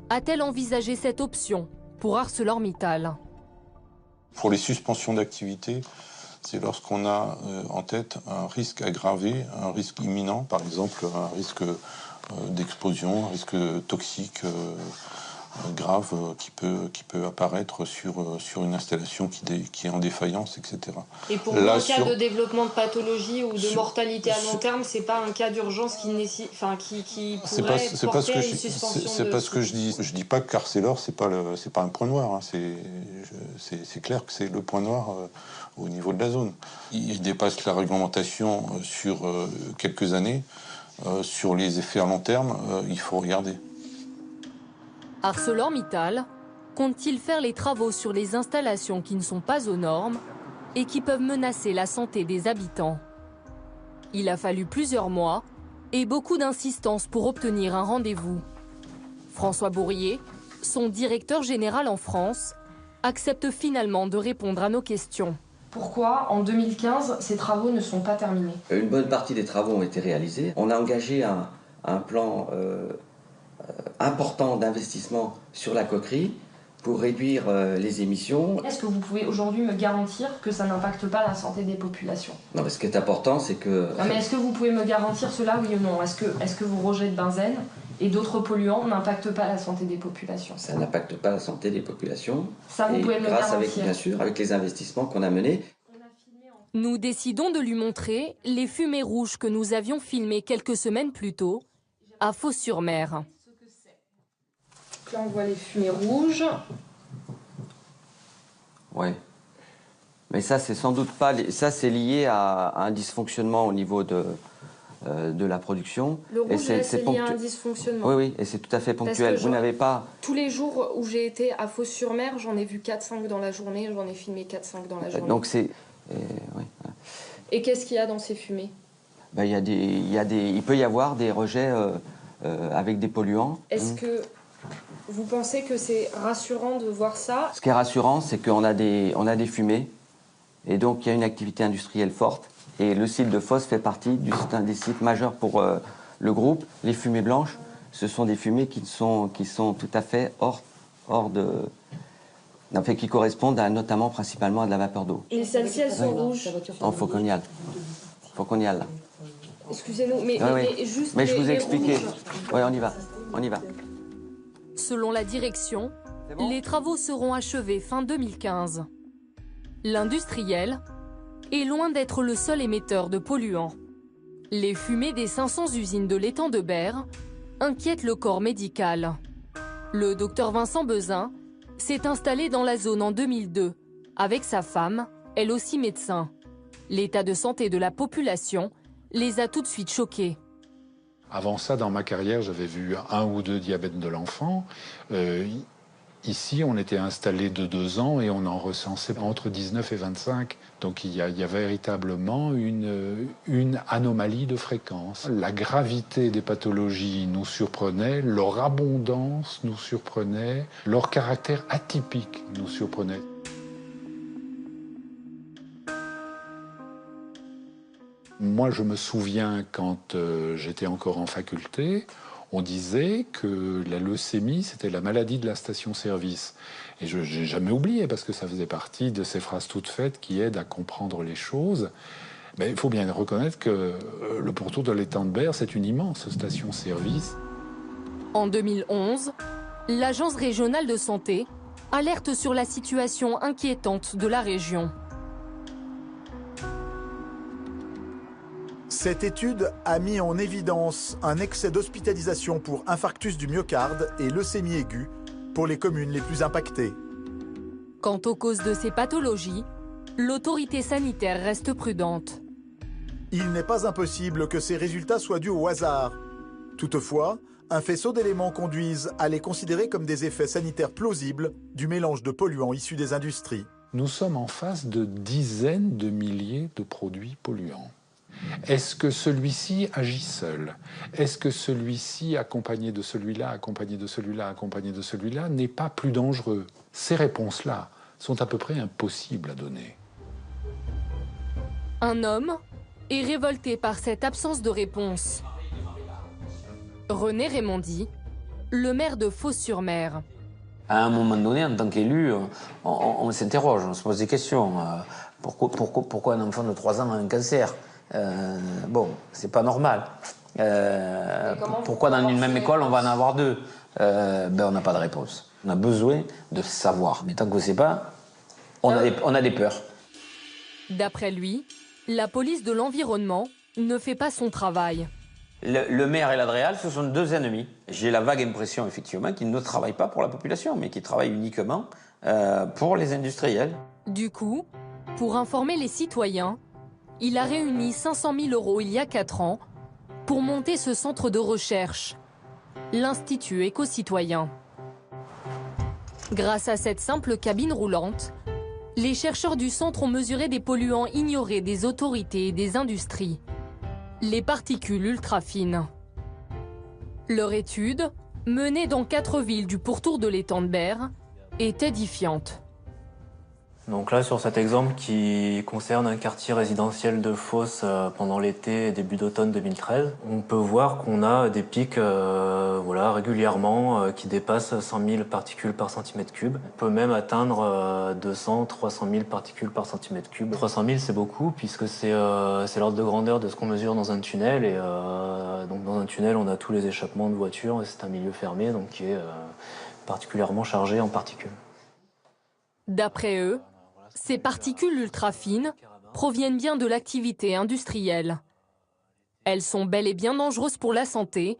a-t-elle envisagé cette option pour ArcelorMittal? Pour les suspensions d'activité, c'est lorsqu'on a en tête un risque aggravé, un risque imminent, par exemple un risque d'explosion, un risque toxique grave qui peut apparaître sur une installation qui est en défaillance, etc. Et pour un cas de développement de pathologie ou de mortalité à long terme, c'est pas un cas d'urgence qui pourrait porter à une suspension. C'est pas ce que je dis. Je dis pas que Arcelor c'est pas un point noir. Hein. C'est clair que c'est le point noir au niveau de la zone. Il dépasse la réglementation sur quelques années. Sur les effets à long terme, il faut regarder. ArcelorMittal compte-t-il faire les travaux sur les installations qui ne sont pas aux normes et qui peuvent menacer la santé des habitants? Il a fallu plusieurs mois et beaucoup d'insistance pour obtenir un rendez-vous. François Bourrier, son directeur général en France, accepte finalement de répondre à nos questions. Pourquoi, en 2015, ces travaux ne sont pas terminés? Une bonne partie des travaux ont été réalisés. On a engagé un plan important d'investissement sur la coquerie pour réduire les émissions. Est-ce que vous pouvez aujourd'hui me garantir que ça n'impacte pas la santé des populations? Non, mais ce qui est important, c'est que... Non, mais est-ce que vous pouvez me garantir cela, oui ou non? Est-ce que vos rejets de benzène et d'autres polluants n'impactent pas la santé des populations? Ça n'impacte pas la santé des populations. Ça, vous pouvez me le garantir. Bien sûr, avec les investissements qu'on a menés. Nous décidons de lui montrer les fumées rouges que nous avions filmées quelques semaines plus tôt à Fos-sur-Mer. Là, on voit les fumées rouges. Oui. Mais ça, c'est sans doute pas... Ça, c'est lié à un dysfonctionnement au niveau de la production. Le rouge, c'est lié à un dysfonctionnement. Oui, oui, et c'est tout à fait ponctuel. Vous n'avez pas... Tous les jours où j'ai été à Fos-sur-Mer, j'en ai vu 4-5 dans la journée, j'en ai filmé 4-5 dans la journée. Donc c'est... oui. Et qu'est-ce qu'il y a dans ces fumées? Ben, il peut y avoir des rejets avec des polluants. Est-ce que vous pensez que c'est rassurant de voir ça? Ce qui est rassurant, c'est qu'on a des fumées, et donc il y a une activité industrielle forte. Et le site de Fos fait partie d'un des sites majeurs pour le groupe. Les fumées blanches, ce sont des fumées qui sont tout à fait hors de... En fait, qui correspondent notamment principalement à de la vapeur d'eau. Et celles-ci, elles sont rouges? En foconial. Foconial. Excusez-nous, mais juste... Mais je vous ai expliqué. Oui, on y va. On y va. Selon la direction, les travaux seront achevés fin 2015. L'industriel est loin d'être le seul émetteur de polluants. Les fumées des 500 usines de l'étang de Berre inquiètent le corps médical. Le docteur Vincent Bezin s'est installé dans la zone en 2002, avec sa femme, elle aussi médecin. L'état de santé de la population les a tout de suite choqués. Avant ça, dans ma carrière, j'avais vu 1 ou 2 diabètes de l'enfant. Ici, on était installé de 2 ans et on en recensait entre 19 et 25. Donc il y a véritablement une anomalie de fréquence. La gravité des pathologies nous surprenait, leur abondance nous surprenait, leur caractère atypique nous surprenait. Moi, je me souviens quand j'étais encore en faculté, on disait que la leucémie, c'était la maladie de la station-service. Et je n'ai jamais oublié, parce que ça faisait partie de ces phrases toutes faites qui aident à comprendre les choses. Mais il faut bien reconnaître que le pourtour de l'étang de Berre, c'est une immense station-service. En 2011, l'Agence régionale de santé alerte sur la situation inquiétante de la région. Cette étude a mis en évidence un excès d'hospitalisation pour infarctus du myocarde et leucémie aiguë pour les communes les plus impactées. Quant aux causes de ces pathologies, l'autorité sanitaire reste prudente. Il n'est pas impossible que ces résultats soient dus au hasard. Toutefois, un faisceau d'éléments conduisent à les considérer comme des effets sanitaires plausibles du mélange de polluants issus des industries. Nous sommes en face de dizaines de milliers de produits polluants. Est-ce que celui-ci agit seul? Est-ce que celui-ci, accompagné de celui-là, accompagné de celui-là, accompagné de celui-là, n'est pas plus dangereux? Ces réponses-là sont à peu près impossibles à donner. Un homme est révolté par cette absence de réponse. René Raymondy, le maire de Fos-sur-Mer. À un moment donné, en tant qu'élu, on s'interroge, on se pose des questions. Pourquoi un enfant de 3 ans a un cancer? Bon, c'est pas normal. Pourquoi dans une même école on va en avoir 2? On n'a pas de réponse. On a besoin de savoir. Mais tant qu'on ne sait pas, on a des peurs. D'après lui, la police de l'environnement ne fait pas son travail. Le maire et l'Adréal, ce sont 2 ennemis. J'ai la vague impression, effectivement, qu'ils ne travaillent pas pour la population, mais qu'ils travaillent uniquement pour les industriels. Du coup, pour informer les citoyens, il a réuni 500 000 € il y a 4 ans pour monter ce centre de recherche, l'Institut éco-citoyen. Grâce à cette simple cabine roulante, les chercheurs du centre ont mesuré des polluants ignorés des autorités et des industries, les particules ultra fines. Leur étude, menée dans 4 villes du pourtour de l'étang de Berre, est édifiante. Donc là, sur cet exemple qui concerne un quartier résidentiel de Fos pendant l'été et début d'automne 2013, on peut voir qu'on a des pics régulièrement qui dépassent 100 000 particules par centimètre cube. On peut même atteindre 200-300 000 particules par centimètre cube. 300 000, c'est beaucoup puisque c'est l'ordre de grandeur de ce qu'on mesure dans un tunnel. Et donc dans un tunnel, on a tous les échappements de voitures et c'est un milieu fermé donc qui est particulièrement chargé en particules. D'après eux, ces particules ultra fines proviennent bien de l'activité industrielle. Elles sont bel et bien dangereuses pour la santé,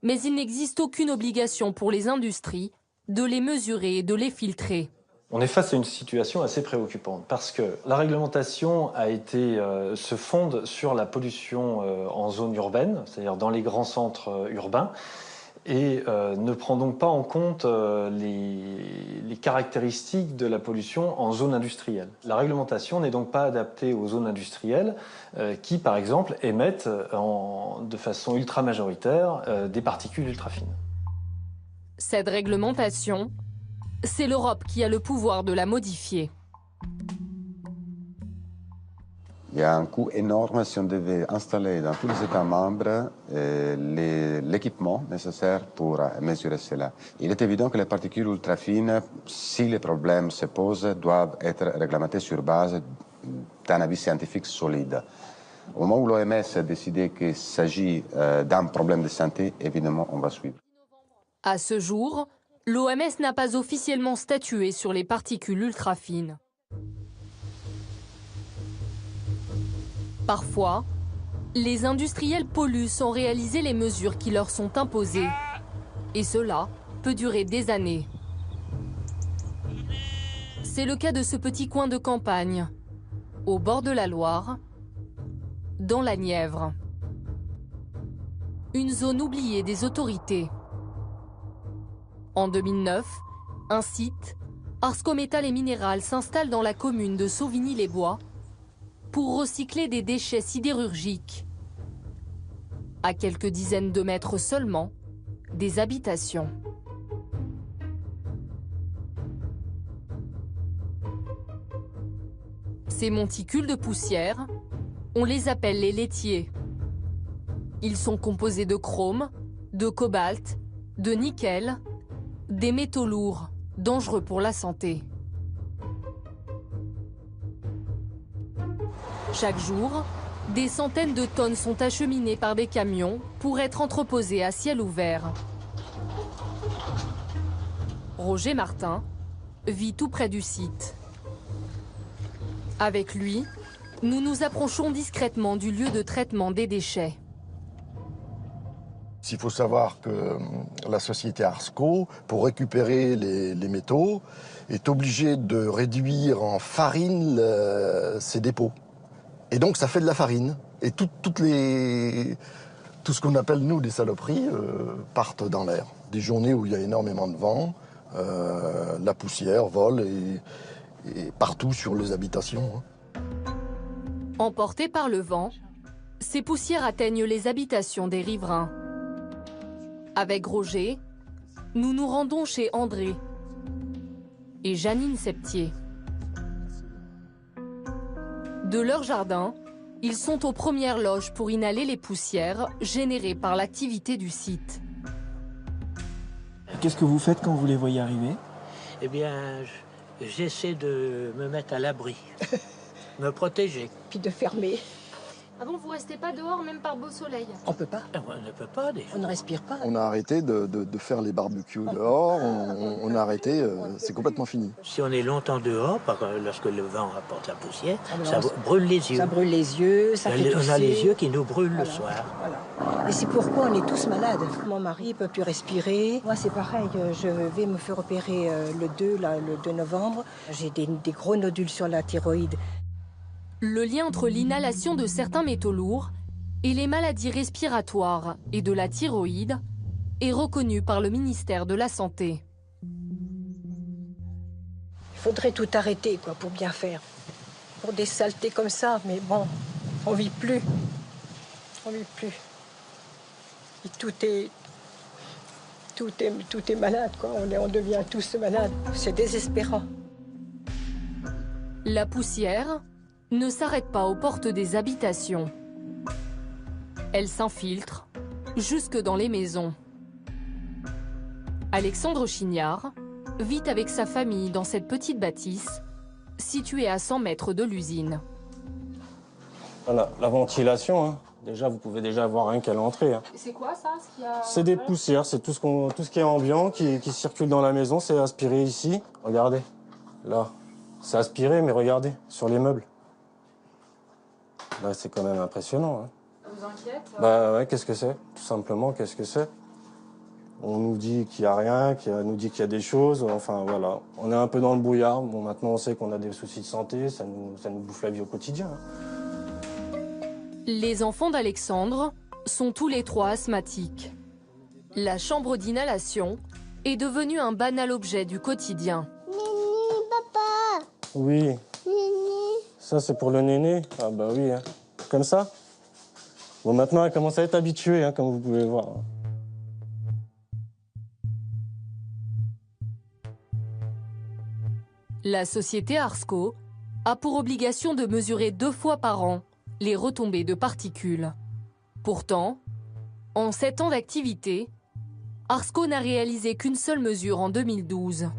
mais il n'existe aucune obligation pour les industries de les mesurer et de les filtrer. On est face à une situation assez préoccupante parce que la réglementation se fonde sur la pollution en zone urbaine, c'est-à-dire dans les grands centres urbains, et ne prend donc pas en compte les caractéristiques de la pollution en zone industrielle. La réglementation n'est donc pas adaptée aux zones industrielles qui, par exemple, émettent de façon ultra majoritaire des particules ultra fines. Cette réglementation, c'est l'Europe qui a le pouvoir de la modifier. Il y a un coût énorme si on devait installer dans tous les États membres l'équipement nécessaire pour mesurer cela. Il est évident que les particules ultra fines, si les problèmes se posent, doivent être réglementés sur base d'un avis scientifique solide. Au moment où l'OMS a décidé qu'il s'agit d'un problème de santé, évidemment, on va suivre. À ce jour, l'OMS n'a pas officiellement statué sur les particules ultra fines. Parfois, les industriels polluent sans réaliser les mesures qui leur sont imposées. Et cela peut durer des années. C'est le cas de ce petit coin de campagne, au bord de la Loire, dans la Nièvre. Une zone oubliée des autorités. En 2009, un site, Arsco Métal et Minéral s'installe dans la commune de Sauvigny-les-Bois pour recycler des déchets sidérurgiques. À quelques dizaines de mètres seulement, des habitations. Ces monticules de poussière, on les appelle les laitiers. Ils sont composés de chrome, de cobalt, de nickel, des métaux lourds, dangereux pour la santé. Chaque jour, des centaines de tonnes sont acheminées par des camions pour être entreposées à ciel ouvert. Roger Martin vit tout près du site. Avec lui, nous nous approchons discrètement du lieu de traitement des déchets. Il faut savoir que la société Arsco, pour récupérer les métaux, est obligée de réduire en farine ses dépôts. Et donc ça fait de la farine. Et tout ce qu'on appelle nous des saloperies partent dans l'air. Des journées où il y a énormément de vent, la poussière vole et partout sur les habitations. Emportées par le vent, ces poussières atteignent les habitations des riverains. Avec Roger, nous nous rendons chez André et Janine Septier. De leur jardin, ils sont aux premières loges pour inhaler les poussières générées par l'activité du site. Qu'est-ce que vous faites quand vous les voyez arriver? Eh bien, j'essaie de me mettre à l'abri, me protéger. Puis de fermer. Ah bon, vous restez pas dehors, même par beau soleil? On peut pas. On ne peut pas, des fois. On ne respire pas. On a arrêté de faire les barbecues dehors, on a arrêté, c'est complètement fini. Si on est longtemps dehors, lorsque le vent apporte la poussière, ça brûle les yeux. Ça brûle les yeux, ça fait tousser. On a les yeux qui nous brûlent le soir. Voilà. Et c'est pourquoi on est tous malades. Mon mari ne peut plus respirer. Moi, c'est pareil, je vais me faire opérer le 2 novembre. J'ai des gros nodules sur la thyroïde. Le lien entre l'inhalation de certains métaux lourds et les maladies respiratoires et de la thyroïde est reconnu par le ministère de la Santé. Il faudrait tout arrêter pour bien faire. Pour des saletés comme ça, mais bon, on vit plus. On vit plus. Et tout est malade, on devient tous malades. C'est désespérant. La poussière ne s'arrête pas aux portes des habitations. Elle s'infiltre jusque dans les maisons. Alexandre Chignard vit avec sa famille dans cette petite bâtisse située à 100 mètres de l'usine. Voilà, la ventilation, hein. Déjà, vous pouvez déjà avoir rien qu'à l'entrée. Hein. C'est quoi ça? C'est des poussières, c'est tout ce qui est ambiant, qui circule dans la maison, c'est aspiré ici. Regardez, là, c'est aspiré, mais regardez, sur les meubles. Là, c'est quand même impressionnant. Hein. Ça vous inquiète? Bah ouais, qu'est-ce que c'est? Tout simplement, qu'est-ce que c'est? On nous dit qu'il n'y a rien, on nous dit qu'il y a des choses, enfin voilà. On est un peu dans le brouillard. Bon, maintenant, on sait qu'on a des soucis de santé, ça nous bouffe la vie au quotidien. Hein. Les enfants d'Alexandre sont tous les 3 asthmatiques. La chambre d'inhalation est devenue un banal objet du quotidien. Néné, papa! Oui. Néné. Ça, c'est pour le néné? Ah bah oui, hein. Comme ça? Bon, maintenant, elle commence à être habituée, hein, comme vous pouvez voir. La société Arsco a pour obligation de mesurer 2 fois par an les retombées de particules. Pourtant, en 7 ans d'activité, Arsco n'a réalisé qu'une seule mesure en 2012.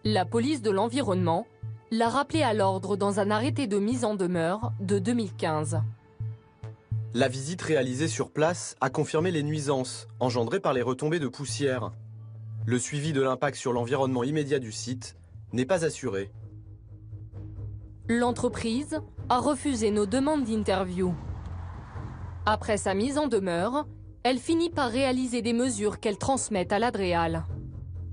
La police de l'environnement l'a rappelé à l'ordre dans un arrêté de mise en demeure de 2015. La visite réalisée sur place a confirmé les nuisances engendrées par les retombées de poussière. Le suivi de l'impact sur l'environnement immédiat du site n'est pas assuré. L'entreprise a refusé nos demandes d'interview. Après sa mise en demeure, elle finit par réaliser des mesures qu'elle transmet à l'Adréal.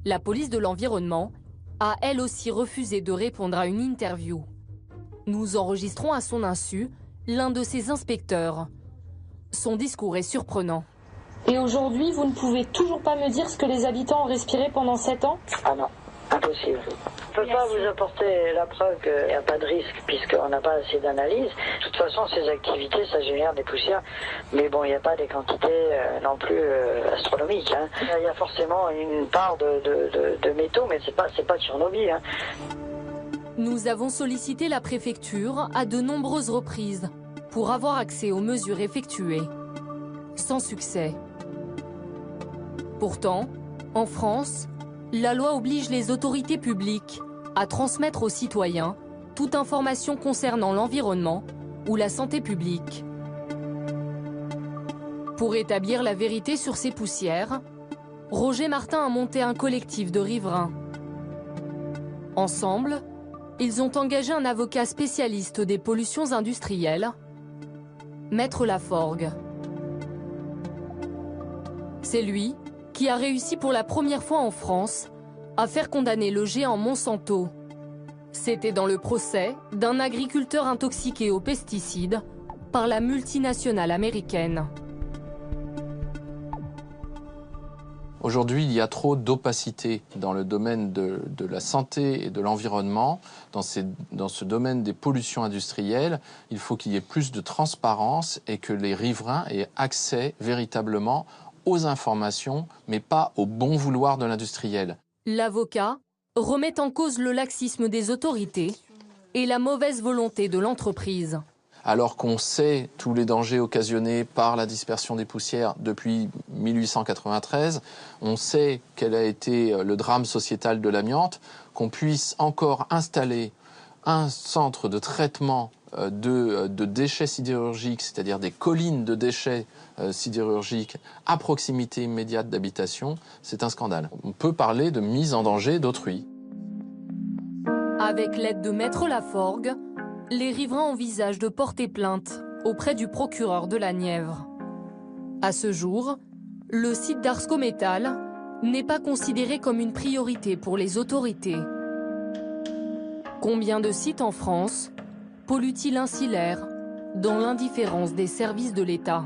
La police de l'environnement a elle aussi refusé de répondre à une interview. Nous enregistrons à son insu l'un de ses inspecteurs. Son discours est surprenant. Et aujourd'hui, vous ne pouvez toujours pas me dire ce que les habitants ont respiré pendant 7 ans? Ah non, impossible. Je ne peux pas vous apporter la preuve qu'il n'y a pas de risque puisqu'on n'a pas assez d'analyse. De toute façon, ces activités, ça génère des poussières. Mais bon, il n'y a pas des quantités non plus astronomiques. Hein. Il y a forcément une part de métaux, mais c'est pas de Tchernobyl. Hein. Nous avons sollicité la préfecture à de nombreuses reprises pour avoir accès aux mesures effectuées. Sans succès. Pourtant, en France, la loi oblige les autorités publiques à transmettre aux citoyens toute information concernant l'environnement ou la santé publique. Pour établir la vérité sur ces poussières, Roger Martin a monté un collectif de riverains. Ensemble, ils ont engagé un avocat spécialiste des pollutions industrielles, Maître Laforgue. C'est lui qui a réussi pour la première fois en France à faire condamner le géant Monsanto. C'était dans le procès d'un agriculteur intoxiqué aux pesticides par la multinationale américaine. Aujourd'hui, il y a trop d'opacité dans le domaine de la santé et de l'environnement. Dans ce domaine des pollutions industrielles, il faut qu'il y ait plus de transparence et que les riverains aient accès véritablement aux informations, mais pas au bon vouloir de l'industriel. L'avocat remet en cause le laxisme des autorités et la mauvaise volonté de l'entreprise. Alors qu'on sait tous les dangers occasionnés par la dispersion des poussières depuis 1893, on sait quel a été le drame sociétal de l'amiante, qu'on puisse encore installer un centre de traitement de déchets sidérurgiques, c'est-à-dire des collines de déchets sidérurgiques à proximité immédiate d'habitation, c'est un scandale. On peut parler de mise en danger d'autrui. Avec l'aide de Maître Laforgue, les riverains envisagent de porter plainte auprès du procureur de la Nièvre. À ce jour, le site d'Arscométal n'est pas considéré comme une priorité pour les autorités. Combien de sites en France polluent-ils ainsi l'air dans l'indifférence des services de l'État ?